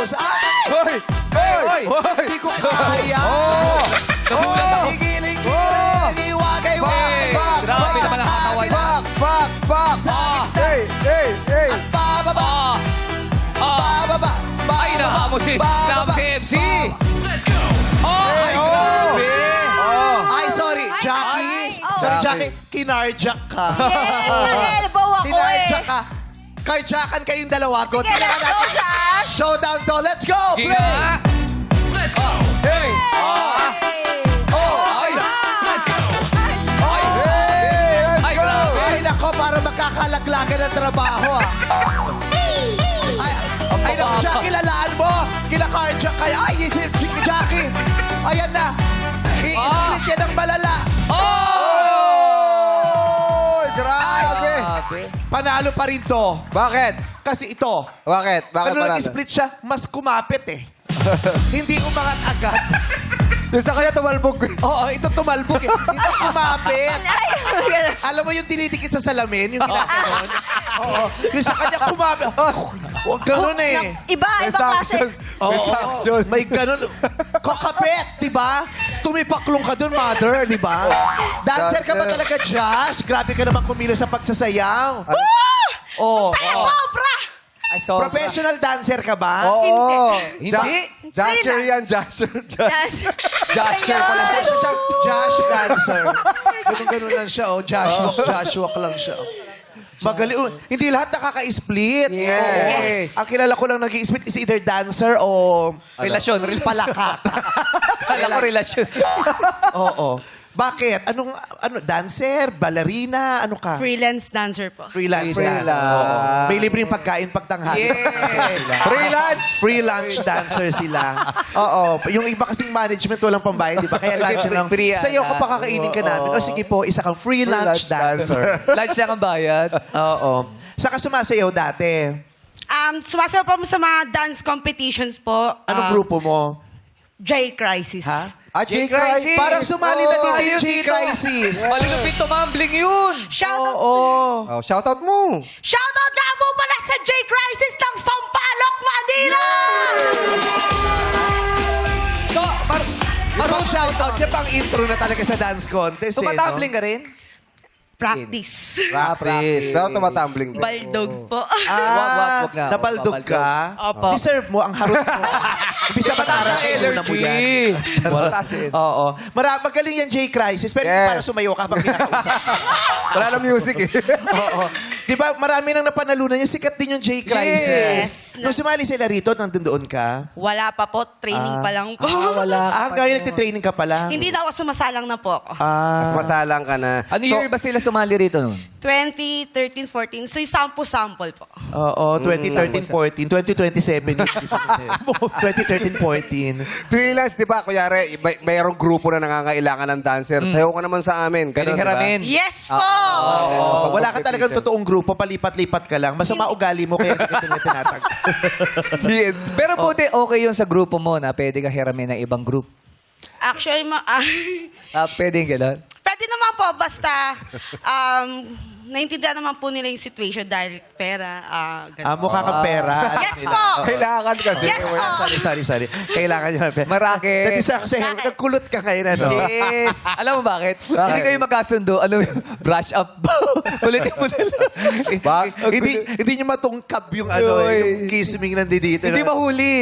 Close. Ay! Hoy! Hoy! Hoy! Hindi ko kaya. Nagulat ako. Higilin, hiwagay, Grabe naman ang katawan niya. Back! Sakit na. Hey! At bababa. Bababa. Ay, nahamon si MC. Let's go! Ay, grabe. Ay, sorry, Jackie. Sorry, Jackie. Kinarjack ka. Nag-elbow ako Kinarjack ka. Karjakan kayong dalawa. Go, Sige, let's go, Josh! Showdown to. Let's go. Sige Play. nga. Let's go! Hey! Ay, na. Let's go! Hey! Let's Ay, go! grabe. Ay, nako, para makakalaglagan ng trabaho, ah. Ay, naku, Jackie, lalaan mo. Kila-carjack kayo. Ay, isip, Jackie. Ayan na. I-split yan ng malala. Oh! Grabe! Panalo pa rin to. Bakit? Kasi ito, Bakit? Bakit ano panalo? nag-split siya, mas kumapit eh. Hindi umangat agad. Yung sa kanya tumalbog. Oo, ito tumalbog eh. Ito kumapit. Ay, Alam mo yung dinidikit sa salamin, yung ginaganon? Oo. Yung sa kanya kumapit. Huwag ganun eh. Ibang klase. Oo, may ganun. Kakapit, di ba? Tumipaklong ka dun, mother, di ba? Dancer ka ba talaga, Josh? Grabe ka naman kumilo sa pagsasayaw. Oh. Saya sobra! Ay, sobra. Professional dancer ka ba? Oo. Hindi. Dasher yan, Dasher. Josh. Joshua pala siya. Siya siyang Josh dancer. Ganun lang siya, oh. Joshua lang siya. Magaling. Hindi lahat nakaka-split. Yes. Ang kilala ko lang nag-i-split is either dancer o Relasyon. palaka. Kala ko relasyon. Oo. Bakit? Dancer? Ballerina? Ano ka? Freelance dancer po. Freelance. Freelance. Oo. May libreng pagkain pagtanghali. Yes. Freelance! Free lunch dancer sila. Oo. Yung iba kasing management walang pambayad, di ba? Kaya lunch lang. Free, Sa'yo ko pakakainin ka namin. O sige po, isa kang free lunch dancer. Lunch lang ang bayad. Oo. Saka sumasayaw dati. Sumasayaw po sa mga dance competitions po. Anong grupo mo? J Crisis. Ha? J-Crisis. Parang sumali na dito yung ayun dito. J-Crisis. Malulupit tumbling yun. Shoutout, Oo. Oh, shoutout mo. shoutout nga po pala sa J Crisis ng Sampaloc, Manila! So, Yung pang shoutout niya pang intro na talaga sa dance contest. Tumatumbling ka rin? Practice. Practice. Pero tumatumbling din. Baldog po. Wag nga. Nabaldog ka? Opo. Deserve mo ang harot mo. Ibig sa matarating muna mo yan. Wala kasi. Oo. Magaling yan, J-Crisis. Pero hindi Yes. para sumayo ka habang kinakausap. Wala na music eh. Oo. Di ba, marami nang napanalunan niya. Sikat din yung J-Crisis. Yes. Nung sumali sila rito, nandun doon ka? Wala pa po. Training pa lang po. Wala. Ngayon nagtitraining ka pa lang. Hindi na ako sumasalang na po ako. Ah. Mas masalang ka na. Ano year ba sila sumali rito nun? 2013, 14. So, yung sample po. Oo, 2013-14. 2027. 2013-14. Freelance, di ba? Kunyari, mayroong grupo na nangangailangan ng dancer. Sayo ka naman sa amin. Ganun, Galing di ba? haramin. Yes po! Oo, wala ka talagang totoong grupo, palipat-lipat ka lang. Masama ugali mo, kaya hindi ka tinatag. Pero buti okay yun sa grupo mo na pwede ka hiramin ng ibang group. Actually, Pwede yung gano'n. pwede naman po, basta naintindihan naman po nila yung situation dahil pera, ganun. Mukha kang pera. Yes po! Kailangan kasi. Yes po! Sorry. Kailangan nyo ng pera. Maraket. Nag-isa kasi, nagkulot ka ngayon, ano? Yes. Alam mo bakit? Hindi kayo magkasundo. Ano yung brush up? Ulitin mo nila. hindi nyo matungkab yung ano, yung kissing nandito. Hindi mahuli.